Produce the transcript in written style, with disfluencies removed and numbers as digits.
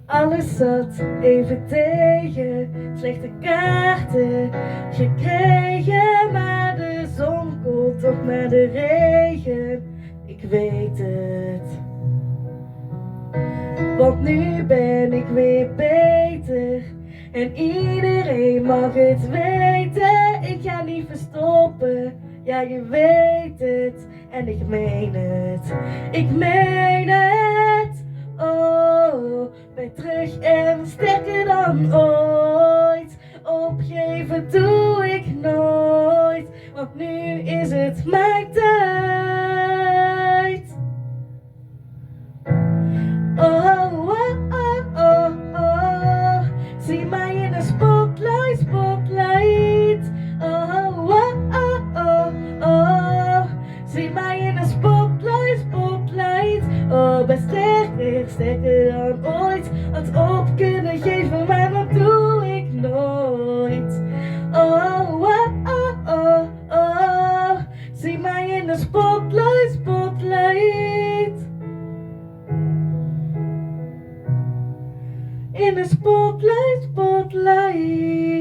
Alles zat even tegen, slechte kaarten gekregen, maar de zon komt toch naar de regen, ik weet het. Want nu ben ik weer beter en iedereen mag het weten. Ik ga niet verstoppen, ja je weet het en ik meen het. Ik meen het, oh, ben terug en sterker dan ooit. Opgeven doe ik nooit, want nu is het mijn tijd. Oh, oh, oh, oh, oh. Zie mij in de spotlight, spotlight. Oh, oh, oh, oh, oh. Zie mij in de spotlight, spotlight. Oh, ben sterker, sterker dan ooit. Had op kunnen geven, maar dat doe ik nooit. Oh, oh, oh, oh, oh. Zie mij in de spotlight, spotlight. In de spotlight, spotlight.